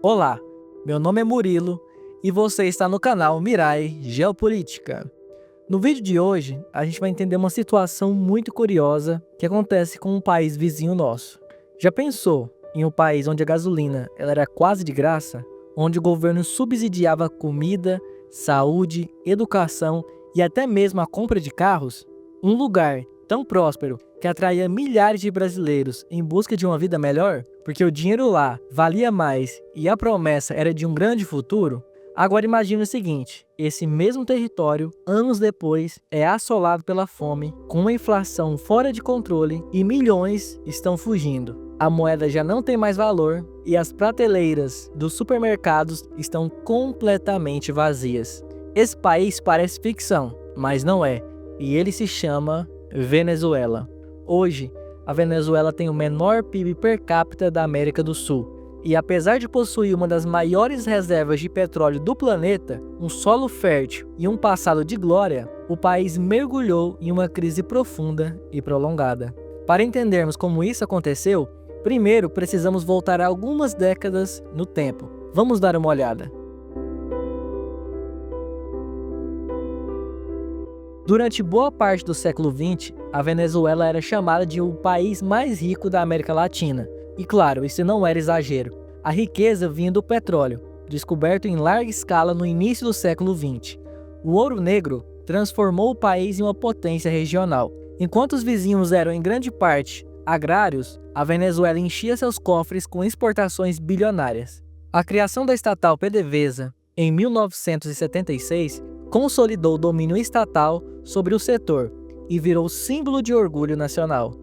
Olá, meu nome é Murilo e você está no canal Mirai Geopolítica. No vídeo de hoje, a gente vai entender uma situação muito curiosa que acontece com um país vizinho nosso. Já pensou em um país onde a gasolina ela era quase de graça, onde o governo subsidiava comida, saúde, educação e até mesmo a compra de carros? Um lugar tão próspero que atraía milhares de brasileiros em busca de uma vida melhor, porque o dinheiro lá valia mais e a promessa era de um grande futuro? Agora imagine o seguinte, esse mesmo território, anos depois, é assolado pela fome, com uma inflação fora de controle e milhões estão fugindo. A moeda já não tem mais valor e as prateleiras dos supermercados estão completamente vazias. Esse país parece ficção, mas não é, e ele se chama Venezuela. Hoje, a Venezuela tem o menor PIB per capita da América do Sul. E apesar de possuir uma das maiores reservas de petróleo do planeta, um solo fértil e um passado de glória, o país mergulhou em uma crise profunda e prolongada. Para entendermos como isso aconteceu, primeiro precisamos voltar algumas décadas no tempo. Vamos dar uma olhada. Durante boa parte do século XX, a Venezuela era chamada de o país mais rico da América Latina. E claro, isso não era exagero. A riqueza vinha do petróleo, descoberto em larga escala no início do século XX. O ouro negro transformou o país em uma potência regional. Enquanto os vizinhos eram em grande parte agrários, a Venezuela enchia seus cofres com exportações bilionárias. A criação da estatal PDVSA, em 1976, consolidou o domínio estatal sobre o setor e virou símbolo de orgulho nacional.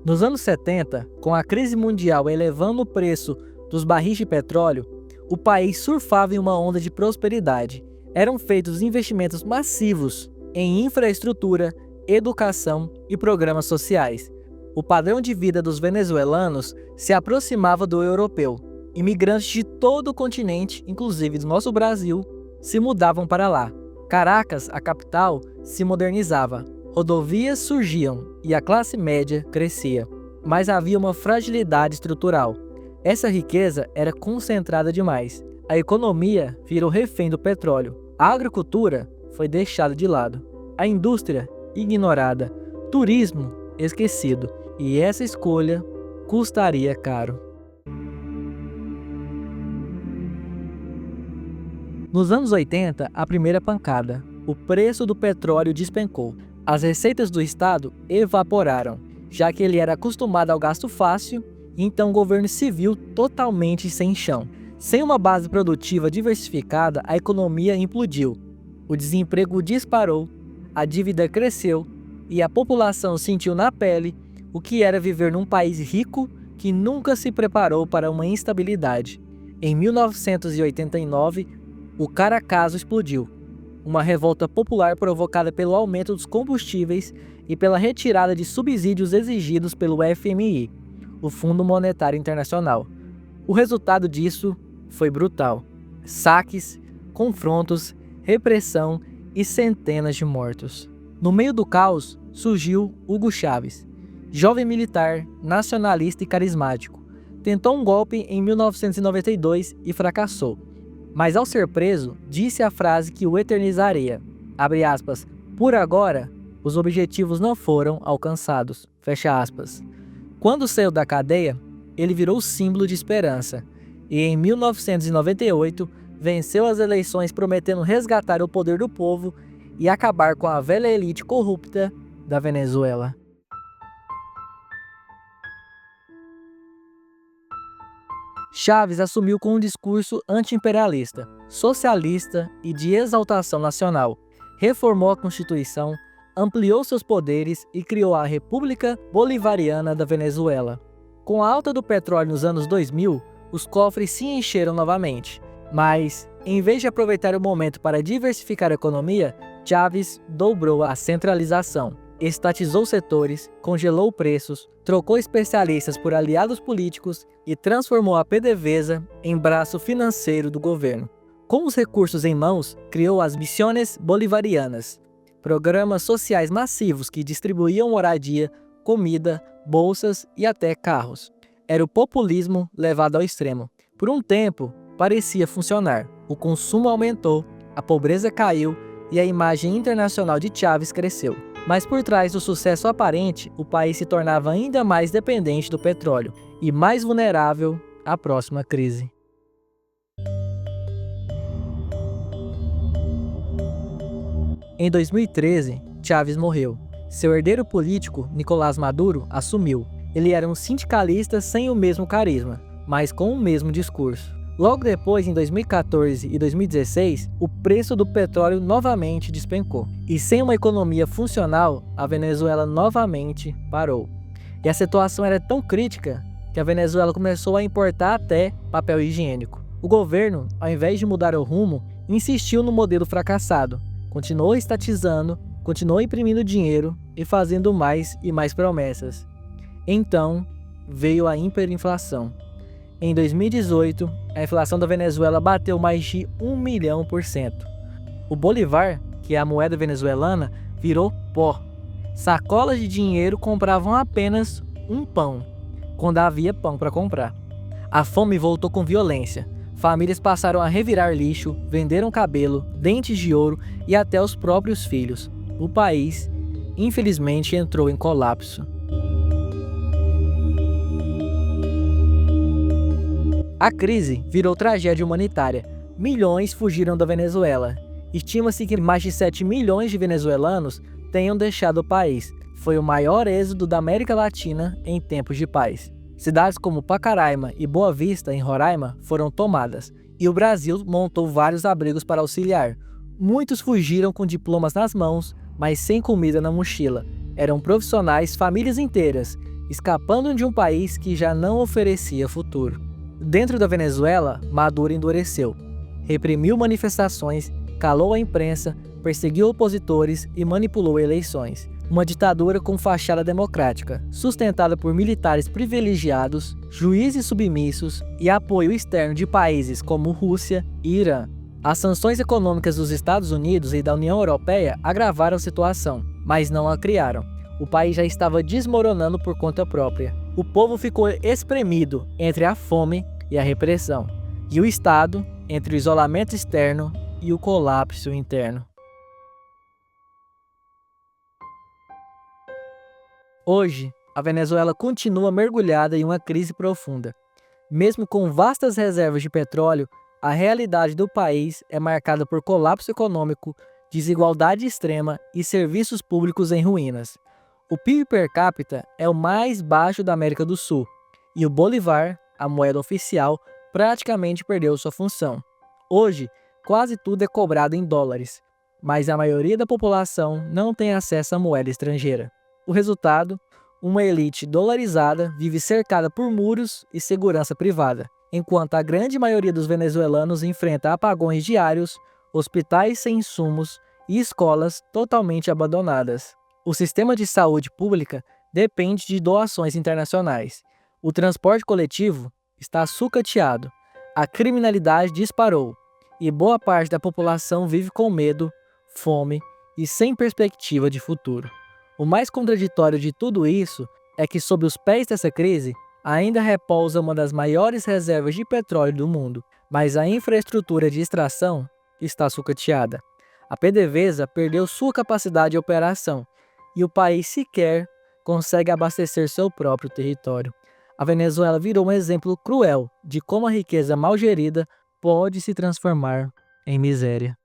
Nos anos 70, com a crise mundial elevando o preço dos barris de petróleo, o país surfava em uma onda de prosperidade. Eram feitos investimentos massivos em infraestrutura, educação e programas sociais. O padrão de vida dos venezuelanos se aproximava do europeu. Imigrantes de todo o continente, inclusive do nosso Brasil, se mudavam para lá. Caracas, a capital, se modernizava. Rodovias surgiam e a classe média crescia, mas havia uma fragilidade estrutural. Essa riqueza era concentrada demais. A economia virou refém do petróleo. A agricultura foi deixada de lado. A indústria ignorada. Turismo esquecido. E essa escolha custaria caro. Nos anos 80, a primeira pancada. O preço do petróleo despencou. As receitas do Estado evaporaram, já que ele era acostumado ao gasto fácil, então o governo se viu totalmente sem chão. Sem uma base produtiva diversificada, a economia implodiu. O desemprego disparou, a dívida cresceu e a população sentiu na pele o que era viver num país rico que nunca se preparou para uma instabilidade. Em 1989, o Caracazo explodiu. Uma revolta popular provocada pelo aumento dos combustíveis e pela retirada de subsídios exigidos pelo FMI, o Fundo Monetário Internacional. O resultado disso foi brutal: saques, confrontos, repressão e centenas de mortos. No meio do caos, surgiu Hugo Chávez, jovem militar, nacionalista e carismático. Tentou um golpe em 1992 e fracassou. Mas ao ser preso, disse a frase que o eternizaria, abre aspas, por agora, os objetivos não foram alcançados, fecha aspas. Quando saiu da cadeia, ele virou símbolo de esperança e em 1998 venceu as eleições prometendo resgatar o poder do povo e acabar com a velha elite corrupta da Venezuela. Chávez assumiu com um discurso anti-imperialista, socialista e de exaltação nacional. Reformou a Constituição, ampliou seus poderes e criou a República Bolivariana da Venezuela. Com a alta do petróleo nos anos 2000, os cofres se encheram novamente. Mas, em vez de aproveitar o momento para diversificar a economia, Chávez dobrou a centralização. Estatizou setores, congelou preços, trocou especialistas por aliados políticos e transformou a PDVSA em braço financeiro do governo. Com os recursos em mãos, criou as Misiones Bolivarianas, programas sociais massivos que distribuíam moradia, comida, bolsas e até carros. Era o populismo levado ao extremo. Por um tempo, parecia funcionar. O consumo aumentou, a pobreza caiu e a imagem internacional de Chávez cresceu. Mas por trás do sucesso aparente, o país se tornava ainda mais dependente do petróleo e mais vulnerável à próxima crise. Em 2013, Chávez morreu. Seu herdeiro político, Nicolás Maduro, assumiu. Ele era um sindicalista sem o mesmo carisma, mas com o mesmo discurso. Logo depois, em 2014 e 2016, o preço do petróleo novamente despencou. E sem uma economia funcional, a Venezuela novamente parou. E a situação era tão crítica que a Venezuela começou a importar até papel higiênico. O governo, ao invés de mudar o rumo, insistiu no modelo fracassado. Continuou estatizando, continuou imprimindo dinheiro e fazendo mais e mais promessas. Então, veio a hiperinflação. Em 2018, a inflação da Venezuela bateu mais de 1.000.000%. O bolívar, que é a moeda venezuelana, virou pó. Sacolas de dinheiro compravam apenas um pão, quando havia pão para comprar. A fome voltou com violência. Famílias passaram a revirar lixo, venderam cabelo, dentes de ouro e até os próprios filhos. O país, infelizmente, entrou em colapso. A crise virou tragédia humanitária. Milhões fugiram da Venezuela. Estima-se que mais de 7 milhões de venezuelanos tenham deixado o país. Foi o maior êxodo da América Latina em tempos de paz. Cidades como Pacaraima e Boa Vista, em Roraima, foram tomadas, e o Brasil montou vários abrigos para auxiliar. Muitos fugiram com diplomas nas mãos, mas sem comida na mochila. Eram profissionais, famílias inteiras, escapando de um país que já não oferecia futuro. Dentro da Venezuela, Maduro endureceu. Reprimiu manifestações, calou a imprensa, perseguiu opositores e manipulou eleições. Uma ditadura com fachada democrática, sustentada por militares privilegiados, juízes submissos e apoio externo de países como Rússia e Irã. As sanções econômicas dos Estados Unidos e da União Europeia agravaram a situação, mas não a criaram. O país já estava desmoronando por conta própria. O povo ficou espremido entre a fome e a repressão, e o Estado entre o isolamento externo e o colapso interno. Hoje, a Venezuela continua mergulhada em uma crise profunda. Mesmo com vastas reservas de petróleo, a realidade do país é marcada por colapso econômico, desigualdade extrema e serviços públicos em ruínas. O PIB per capita é o mais baixo da América do Sul, e o bolívar, a moeda oficial, praticamente perdeu sua função. Hoje, quase tudo é cobrado em dólares, mas a maioria da população não tem acesso à moeda estrangeira. O resultado, uma elite dolarizada vive cercada por muros e segurança privada, enquanto a grande maioria dos venezuelanos enfrenta apagões diários, hospitais sem insumos e escolas totalmente abandonadas. O sistema de saúde pública depende de doações internacionais. O transporte coletivo está sucateado. A criminalidade disparou e boa parte da população vive com medo, fome e sem perspectiva de futuro. O mais contraditório de tudo isso é que sob os pés dessa crise ainda repousa uma das maiores reservas de petróleo do mundo, mas a infraestrutura de extração está sucateada. A PDVSA perdeu sua capacidade de operação e o país sequer consegue abastecer seu próprio território. A Venezuela virou um exemplo cruel de como a riqueza mal gerida pode se transformar em miséria.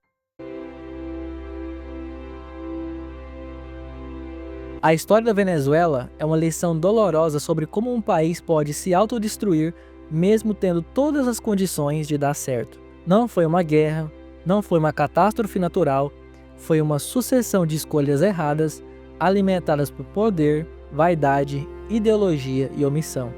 A história da Venezuela é uma lição dolorosa sobre como um país pode se autodestruir mesmo tendo todas as condições de dar certo. Não foi uma guerra, não foi uma catástrofe natural, foi uma sucessão de escolhas erradas, alimentadas por poder, vaidade, ideologia e omissão.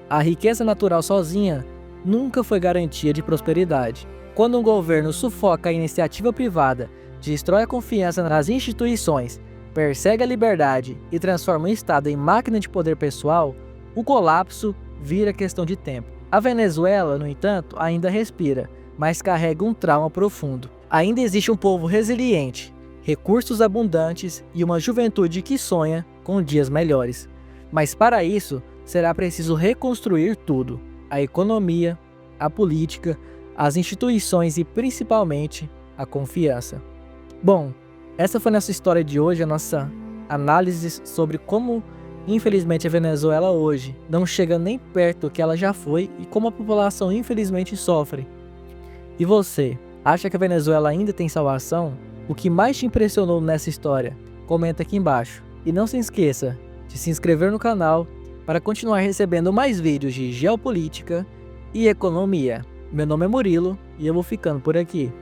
A riqueza natural sozinha nunca foi garantia de prosperidade. Quando um governo sufoca a iniciativa privada, destrói a confiança nas instituições, persegue a liberdade e transforma o Estado em máquina de poder pessoal, o colapso vira questão de tempo. A Venezuela, no entanto, ainda respira, mas carrega um trauma profundo. Ainda existe um povo resiliente, recursos abundantes e uma juventude que sonha com dias melhores. Mas para isso, será preciso reconstruir tudo: a economia, a política, as instituições e principalmente a confiança. Bom, essa foi nossa história de hoje, a nossa análise sobre como, infelizmente, a Venezuela hoje não chega nem perto do que ela já foi e como a população, infelizmente, sofre. E você, acha que a Venezuela ainda tem salvação? O que mais te impressionou nessa história? Comenta aqui embaixo. E não se esqueça de se inscrever no canal para continuar recebendo mais vídeos de geopolítica e economia. Meu nome é Murilo e eu vou ficando por aqui.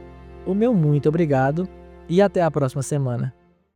O meu muito obrigado e até a próxima semana.